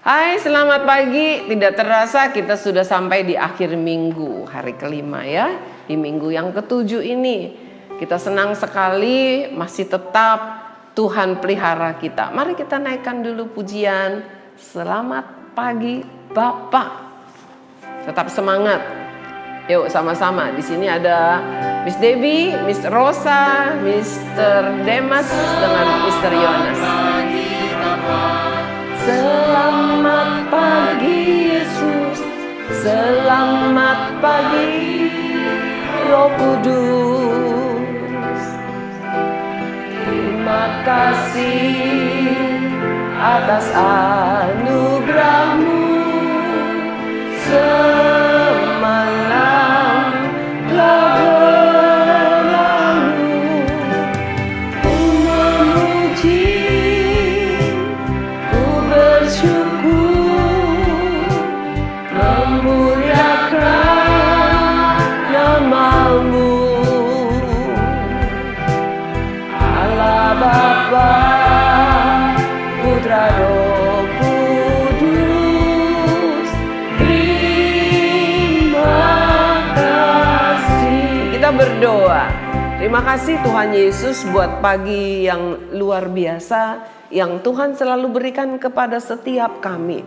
Hai, selamat pagi. Tidak terasa kita sudah sampai di akhir minggu, hari kelima ya. Di minggu yang ketujuh ini, kita senang sekali masih tetap Tuhan pelihara kita. Mari kita naikkan dulu pujian. Selamat pagi Bapak. Tetap semangat. Yuk sama-sama. Di sini ada Miss Debbie, Miss Rosa, Mr. Demas dengan Mr. Yonas. Selamat pagi Yesus, selamat pagi Roh Kudus. Terima kasih atas anugerah-Mu. Semalam telah berlalu, ku memuji, ku bersyukur, memuliakan nama-Mu. Allah Bapa, Putra, Roh Kudus, terima kasih. Kita berdoa. Terima kasih Tuhan Yesus buat pagi yang luar biasa yang Tuhan selalu berikan kepada setiap kami.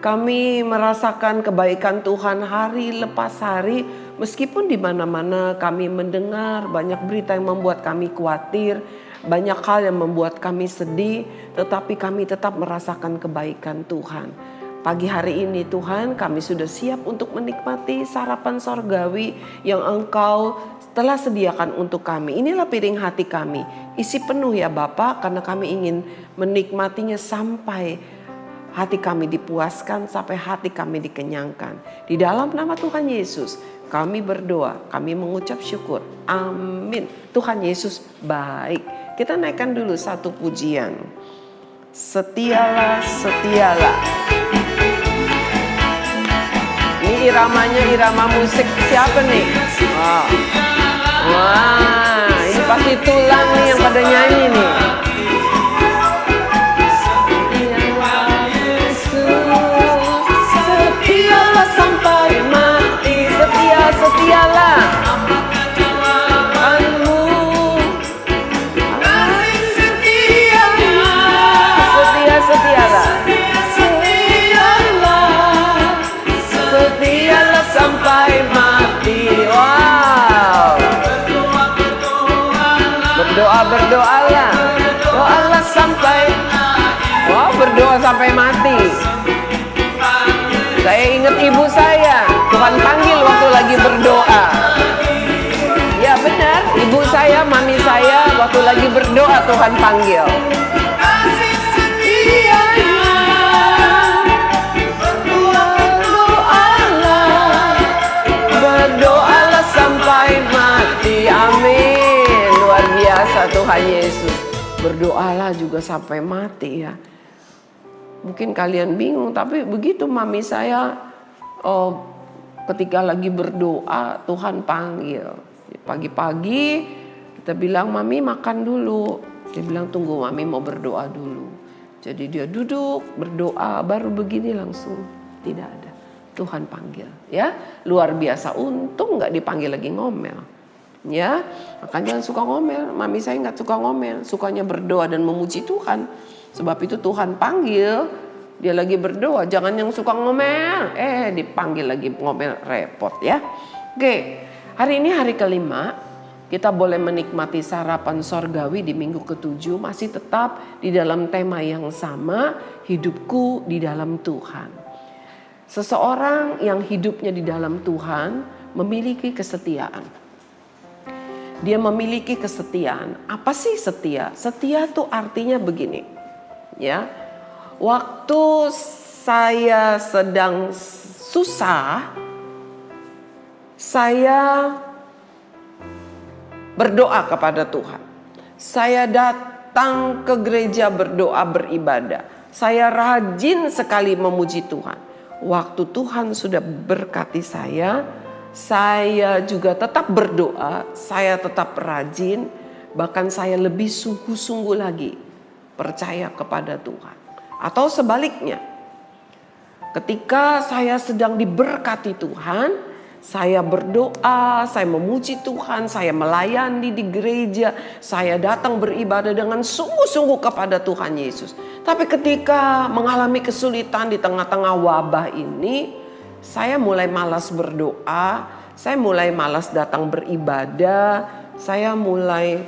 Kami merasakan kebaikan Tuhan hari lepas hari, meskipun di mana-mana kami mendengar banyak berita yang membuat kami khawatir, banyak hal yang membuat kami sedih, tetapi kami tetap merasakan kebaikan Tuhan. Pagi hari ini Tuhan, kami sudah siap untuk menikmati sarapan sorgawi yang Engkau telah sediakan untuk kami. Inilah piring hati kami, isi penuh ya Bapa, karena kami ingin menikmatinya sampai hati kami dipuaskan, sampai hati kami dikenyangkan. Di dalam nama Tuhan Yesus kami berdoa, kami mengucap syukur. Amin. Tuhan Yesus baik. Kita naikkan dulu satu pujian. Setialah, setialah. Ini iramanya irama musik siapa nih? Wow. Wah, ini pasti tulang nih yang pada nyanyi nih. Setialah sampai mati, setialah. Setialah sampai mati. Wow. Berdoalah. Doalah sampai. Wow, berdoa sampai mati. Saya ingat ibu saya, Tuhan panggil waktu lagi berdoa. Ya benar, ibu saya, mami saya waktu lagi berdoa Tuhan panggil. Berdoalah sampai mati. Amin. Luar biasa Tuhan Yesus. Berdoalah juga sampai mati ya. Mungkin kalian bingung, tapi begitu mami saya ketika lagi berdoa Tuhan panggil. Pagi-pagi kita bilang mami makan dulu. Dia bilang tunggu mami mau berdoa dulu. Jadi dia duduk berdoa baru begini langsung tidak ada. Tuhan panggil ya. Luar biasa, untung gak dipanggil lagi ngomel. Ya, makanya jangan suka ngomel. Mami saya gak suka ngomel, sukanya berdoa dan memuji Tuhan. Sebab itu Tuhan panggil, dia lagi berdoa, jangan yang suka ngomel. Dipanggil lagi ngomel, repot ya. Oke, hari ini hari kelima, kita boleh menikmati sarapan sorgawi di minggu ketujuh. Masih tetap di dalam tema yang sama, hidupku di dalam Tuhan. Seseorang yang hidupnya di dalam Tuhan memiliki kesetiaan. Dia memiliki kesetiaan. Apa sih setia? Setia tuh artinya begini. Ya. Waktu saya sedang susah, saya berdoa kepada Tuhan. Saya datang ke gereja berdoa beribadah. Saya rajin sekali memuji Tuhan. Waktu Tuhan sudah berkati saya juga tetap berdoa, saya tetap rajin, bahkan saya lebih sungguh-sungguh lagi percaya kepada Tuhan. Atau sebaliknya, Ketika saya sedang diberkati Tuhan, saya berdoa, saya memuji Tuhan, saya melayani di gereja, saya datang beribadah dengan sungguh-sungguh kepada Tuhan Yesus. Tapi ketika mengalami kesulitan di tengah-tengah wabah ini, saya mulai malas berdoa, saya mulai malas datang beribadah, saya mulai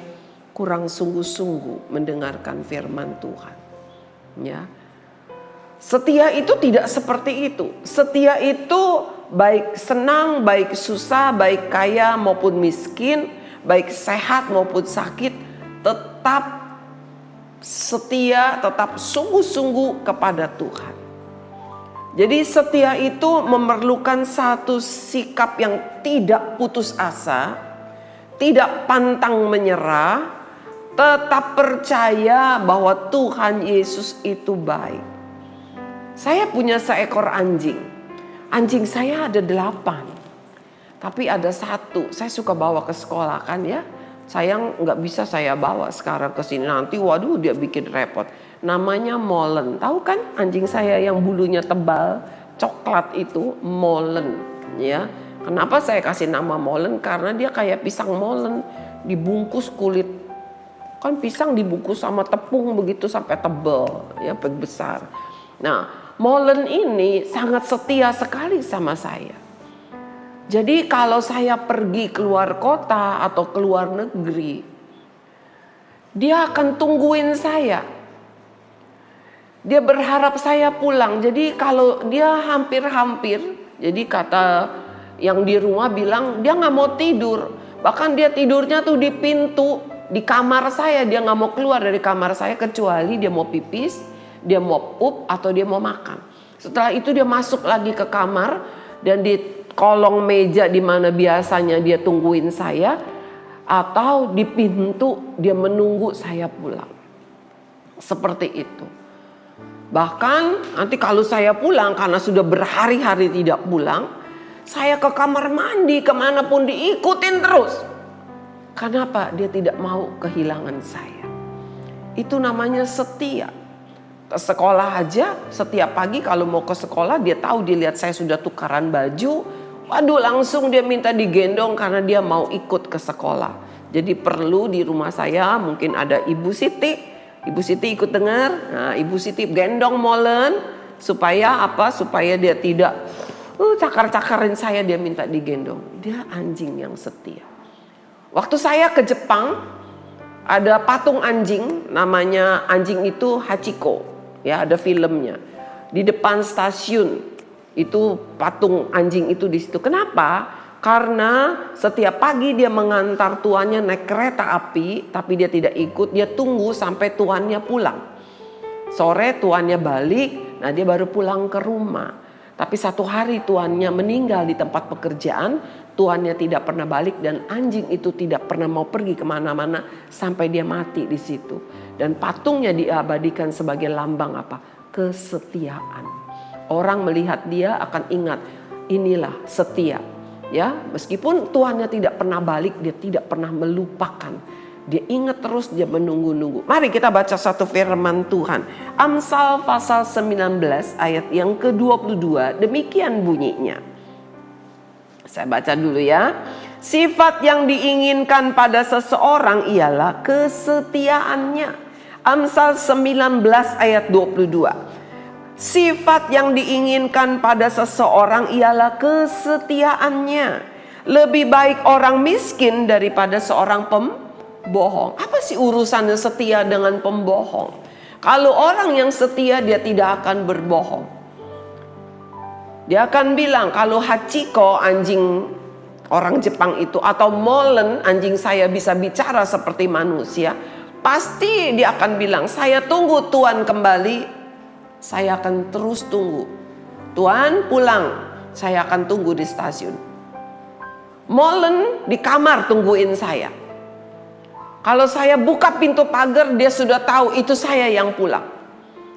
kurang sungguh-sungguh mendengarkan firman Tuhan. Ya. Setia itu tidak seperti itu. Setia itu baik senang, baik susah, baik kaya maupun miskin, baik sehat maupun sakit, tetap setia, tetap sungguh-sungguh kepada Tuhan. Jadi setia itu memerlukan satu sikap yang tidak putus asa, tidak pantang menyerah, tetap percaya bahwa Tuhan Yesus itu baik. Saya punya seekor anjing. Anjing saya ada 8. Tapi ada 1. Saya suka bawa ke sekolah kan ya. Sayang nggak bisa saya bawa sekarang ke sini. Nanti waduh dia bikin repot. Namanya Molen. Tahu kan anjing saya yang bulunya tebal. Coklat itu Molen. Ya. Kenapa saya kasih nama Molen? Karena dia kayak pisang molen. Dibungkus kulit. Kan pisang dibungkus sama tepung begitu sampai tebal. Ya besar. Nah, Molen ini sangat setia sekali sama saya. Jadi kalau saya pergi keluar kota atau keluar negeri, dia akan tungguin saya. Dia berharap saya pulang. Jadi kalau dia hampir-hampir, jadi kata yang di rumah bilang dia nggak mau tidur. Bahkan dia tidurnya tuh di pintu, di kamar saya. Dia nggak mau keluar dari kamar saya kecuali dia mau pipis, dia mau pup atau dia mau makan. Setelah itu dia masuk lagi ke kamar dan di kolong meja di mana biasanya dia tungguin saya atau di pintu dia menunggu saya pulang. Seperti itu. Bahkan nanti kalau saya pulang karena sudah berhari-hari tidak pulang, saya ke kamar mandi kemanapun diikutin terus. Kenapa? Dia tidak mau kehilangan saya. Itu namanya setia. Ke sekolah aja setiap pagi kalau mau ke sekolah dia tahu, dia lihat saya sudah tukaran baju, waduh langsung dia minta digendong karena dia mau ikut ke sekolah. Jadi perlu di rumah saya mungkin ada Ibu Siti. Ibu Siti ikut dengar. Nah, Ibu Siti gendong Molen supaya apa? Supaya dia tidak cakar-cakarin saya, dia minta digendong. Dia anjing yang setia. Waktu saya ke Jepang ada patung anjing, namanya anjing itu Hachiko. Ya, ada filmnya. Di depan stasiun itu patung anjing itu di situ. Kenapa? Karena setiap pagi dia mengantar tuannya naik kereta api, tapi dia tidak ikut, dia tunggu sampai tuannya pulang. Sore tuannya balik, nah dia baru pulang ke rumah. Tapi satu hari tuannya meninggal di tempat pekerjaan, tuannya tidak pernah balik dan anjing itu tidak pernah mau pergi kemana-mana sampai dia mati di situ. Dan patungnya diabadikan sebagai lambang apa? Kesetiaan. Orang melihat dia akan ingat, inilah setia. Ya, meskipun tuannya tidak pernah balik, dia tidak pernah melupakan. Dia ingat terus, dia menunggu-nunggu. Mari kita baca satu firman Tuhan. Amsal pasal 19 ayat yang ke-22. Demikian bunyinya. Saya baca dulu ya. Sifat yang diinginkan pada seseorang ialah kesetiaannya. Amsal 19 ayat 22. Sifat yang diinginkan pada seseorang ialah kesetiaannya. Lebih baik orang miskin daripada seorang pembohong. Apa sih urusannya setia dengan pembohong? Kalau orang yang setia dia tidak akan berbohong. Dia akan bilang kalau Hachiko anjing orang Jepang itu atau Molen anjing saya bisa bicara seperti manusia, pasti dia akan bilang saya tunggu Tuan kembali, saya akan terus tunggu. Tuan pulang, saya akan tunggu di stasiun. Molen di kamar tungguin saya. Kalau saya buka pintu pagar dia sudah tahu itu saya yang pulang.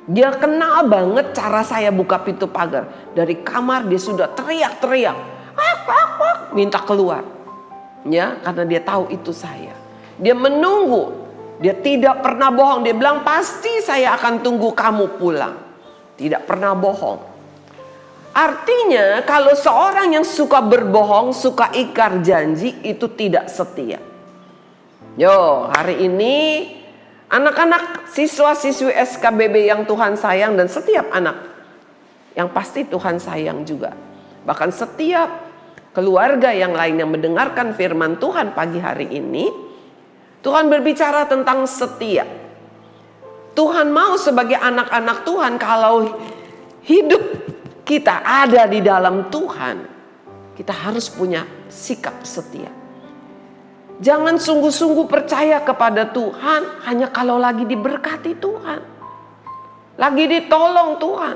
Dia kenal banget cara saya buka pintu pagar. Dari kamar dia sudah teriak-teriak, minta keluar. Ya, karena dia tahu itu saya. Dia menunggu. Dia tidak pernah bohong. Dia bilang pasti saya akan tunggu kamu pulang. Tidak pernah bohong. Artinya kalau seorang yang suka berbohong, suka ingkar janji, itu tidak setia. Yo, hari ini anak-anak siswa-siswi SKBB yang Tuhan sayang, dan setiap anak yang pasti Tuhan sayang juga. Bahkan setiap keluarga yang lain yang mendengarkan firman Tuhan pagi hari ini, Tuhan berbicara tentang setia. Tuhan mau sebagai anak-anak Tuhan, kalau hidup kita ada di dalam Tuhan, kita harus punya sikap setia. Jangan sungguh-sungguh percaya kepada Tuhan hanya kalau lagi diberkati Tuhan, lagi ditolong Tuhan,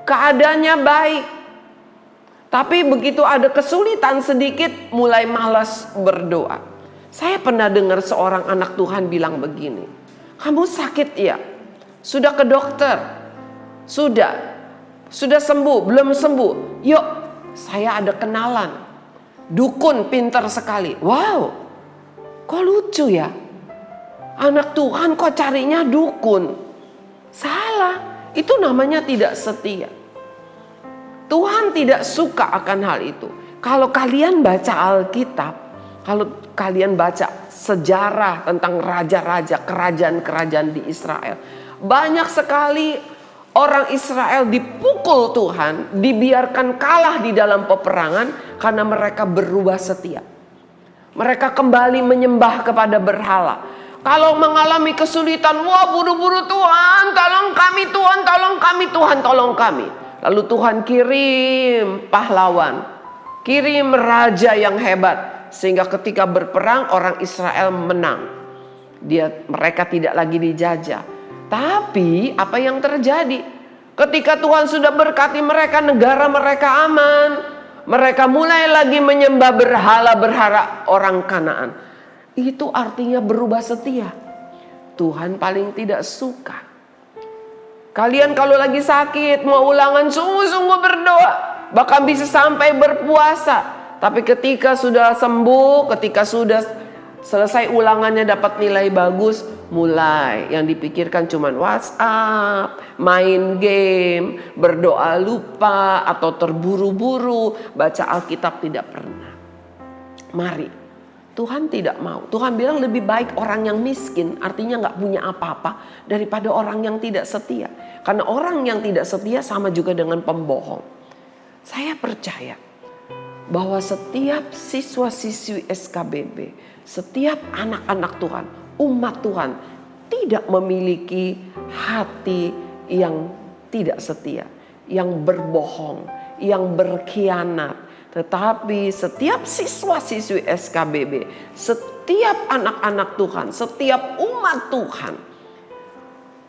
keadaannya baik. Tapi begitu ada kesulitan sedikit, mulai malas berdoa. Saya pernah dengar seorang anak Tuhan bilang begini, kamu sakit ya? Sudah ke dokter? Sudah sembuh? Belum sembuh? Yuk, saya ada kenalan dukun pintar sekali. Wow, kok lucu ya? Anak Tuhan kok carinya dukun? Salah, itu namanya tidak setia. Tuhan tidak suka akan hal itu. Kalau kalian baca Alkitab, kalau kalian baca sejarah tentang raja-raja, kerajaan-kerajaan di Israel, banyak sekali orang Israel dipukul Tuhan, dibiarkan kalah di dalam peperangan karena mereka berubah setia. Mereka kembali menyembah kepada berhala. Kalau mengalami kesulitan, wah buru-buru Tuhan, tolong kami Tuhan, tolong kami Tuhan, tolong kami. Lalu Tuhan kirim pahlawan, kirim raja yang hebat, sehingga ketika berperang orang Israel menang. Mereka tidak lagi dijajah. Tapi apa yang terjadi? Ketika Tuhan sudah berkati mereka, negara mereka aman, mereka mulai lagi menyembah berhala-berhala orang Kanaan. Itu artinya berubah setia. Tuhan paling tidak suka. Kalian kalau lagi sakit, mau ulangan, sungguh-sungguh berdoa, bahkan bisa sampai berpuasa. Tapi ketika sudah sembuh, ketika sudah selesai ulangannya dapat nilai bagus, mulai yang dipikirkan cuman WhatsApp, main game, berdoa lupa, atau terburu-buru, baca Alkitab tidak pernah. Mari, Tuhan tidak mau. Tuhan bilang lebih baik orang yang miskin, artinya gak punya apa-apa, daripada orang yang tidak setia. Karena orang yang tidak setia sama juga dengan pembohong. Saya percaya bahwa setiap siswa-siswi SKBB, setiap anak-anak Tuhan, umat Tuhan, tidak memiliki hati yang tidak setia, yang berbohong, yang berkhianat. Tetapi setiap siswa-siswi SKBB, setiap anak-anak Tuhan, setiap umat Tuhan,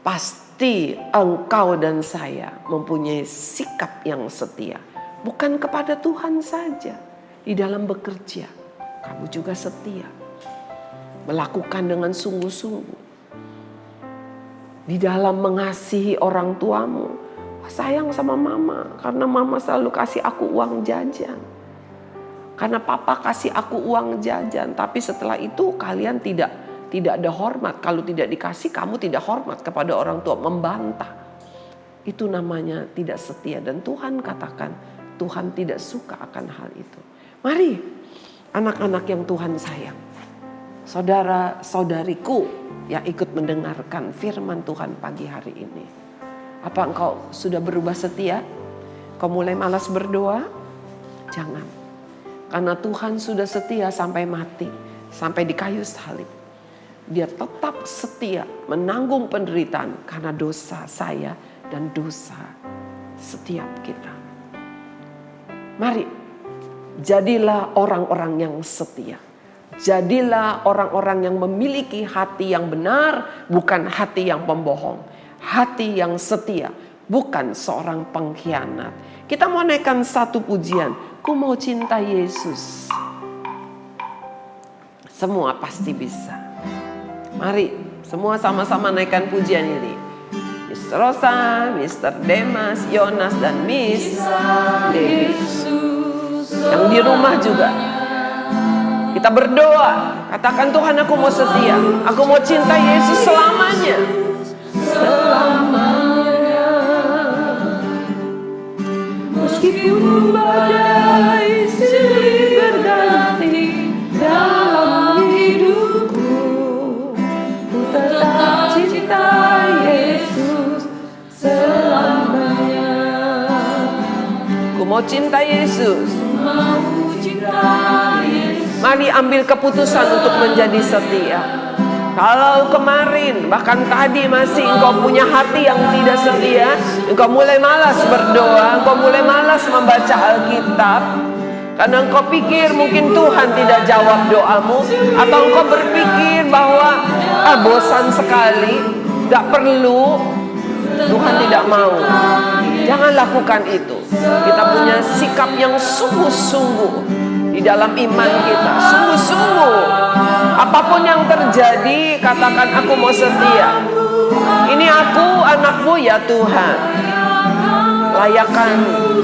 pasti engkau dan saya mempunyai sikap yang setia. Bukan kepada Tuhan saja, di dalam bekerja, kamu juga setia. Melakukan dengan sungguh-sungguh. Di dalam mengasihi orang tuamu, sayang sama mama, karena mama selalu kasih aku uang jajan. Karena papa kasih aku uang jajan. Tapi setelah itu kalian tidak ada hormat. Kalau tidak dikasih, kamu tidak hormat kepada orang tua, membantah. Itu namanya tidak setia. Dan Tuhan katakan, Tuhan tidak suka akan hal itu. Mari anak-anak yang Tuhan sayang, saudara-saudariku yang ikut mendengarkan firman Tuhan pagi hari ini. Apa engkau sudah berubah setia? Kau mulai malas berdoa? Jangan. Karena Tuhan sudah setia sampai mati, sampai di kayu salib. Dia tetap setia menanggung penderitaan karena dosa saya dan dosa setiap kita. Mari, jadilah orang-orang yang setia. Jadilah orang-orang yang memiliki hati yang benar, bukan hati yang pembohong. Hati yang setia, bukan seorang pengkhianat. Kita mau naikkan satu pujian. Ku mau cinta Yesus. Semua pasti bisa. Mari semua sama-sama naikkan pujian ini. Miss Rosa, Mr. Demas, Yonas, dan Miss Dewi. Yang di rumah juga. Kita berdoa. Katakan, Tuhan, aku mau setia. Aku mau cinta Yesus selamanya. Selamanya. Meski cinta Yesus. Mari ambil keputusan untuk menjadi setia. Kalau kemarin, bahkan tadi masih engkau punya hati yang tidak setia, engkau mulai malas berdoa, engkau mulai malas membaca Alkitab, karena engkau pikir mungkin Tuhan tidak jawab doamu, atau engkau berpikir bahwa bosan sekali, gak perlu, Tuhan tidak mau. Jangan lakukan itu. Kita punya sikap yang sungguh-sungguh di dalam iman kita, sungguh-sungguh. Apapun yang terjadi, katakan aku mau setia. Ini aku, anakmu ya Tuhan. Layakan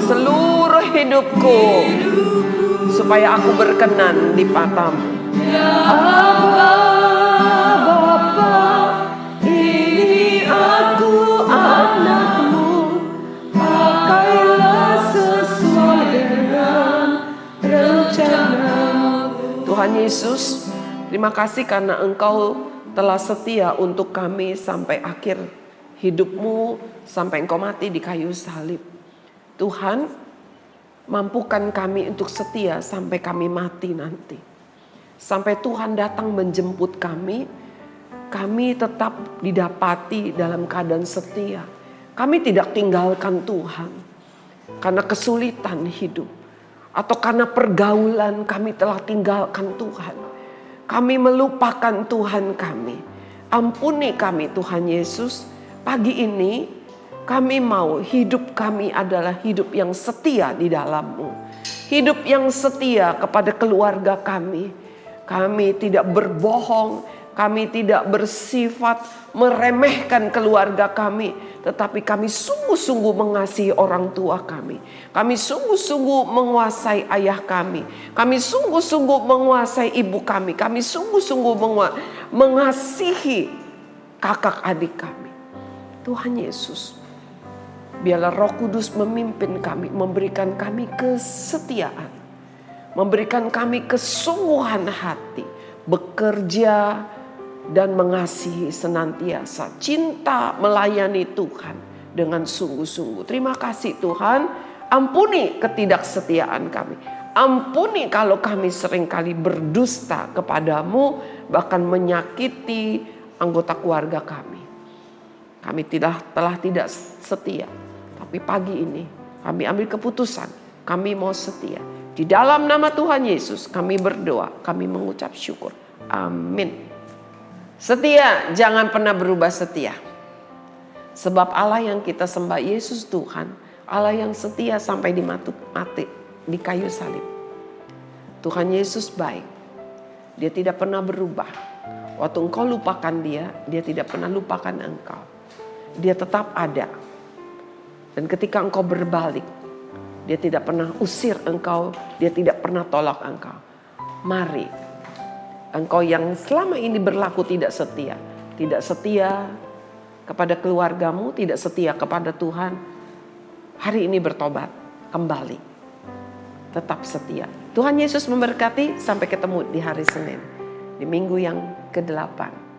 seluruh hidupku supaya aku berkenan di matamu. Bapa, ini aku anakmu, pakailah sesuai dengan rencanamu. Tuhan Yesus, terima kasih karena Engkau telah setia untuk kami sampai akhir hidupmu, sampai Engkau mati di kayu salib. Tuhan, mampukan kami untuk setia sampai kami mati nanti. Sampai Tuhan datang menjemput kami tetap didapati dalam keadaan setia. Kami tidak tinggalkan Tuhan karena kesulitan hidup, atau karena pergaulan kami telah tinggalkan Tuhan. Kami melupakan Tuhan kami. Ampuni kami Tuhan Yesus. Pagi ini kami mau hidup kami adalah hidup yang setia di dalam-Mu. Hidup yang setia kepada keluarga kami. Kami tidak berbohong, kami tidak bersifat meremehkan keluarga kami, tetapi kami sungguh-sungguh mengasihi orang tua kami. Kami sungguh-sungguh menguasai ayah kami. Kami sungguh-sungguh menguasai ibu kami. Kami sungguh-sungguh mengasihi kakak adik kami. Tuhan Yesus, biarlah Roh Kudus memimpin kami, memberikan kami kesetiaan, memberikan kami kesungguhan hati, bekerja dan mengasihi senantiasa, cinta melayani Tuhan dengan sungguh-sungguh. Terima kasih Tuhan, ampuni ketidaksetiaan kami. Ampuni kalau kami seringkali berdusta kepadamu, bahkan menyakiti anggota keluarga kami. Kami telah tidak setia, tapi pagi ini kami ambil keputusan, kami mau setia. Di dalam nama Tuhan Yesus kami berdoa, kami mengucap syukur. Amin. Setia, jangan pernah berubah setia. Sebab Allah yang kita sembah Yesus Tuhan, Allah yang setia sampai mati di kayu salib. Tuhan Yesus baik. Dia tidak pernah berubah. Waktu engkau lupakan dia tidak pernah lupakan engkau. Dia tetap ada. Dan ketika engkau berbalik, dia tidak pernah usir engkau, dia tidak pernah tolak engkau. Mari, engkau yang selama ini berlaku tidak setia kepada keluargamu, tidak setia kepada Tuhan, hari ini bertobat, kembali, tetap setia. Tuhan Yesus memberkati, sampai ketemu di hari Senin, di minggu yang ke-8.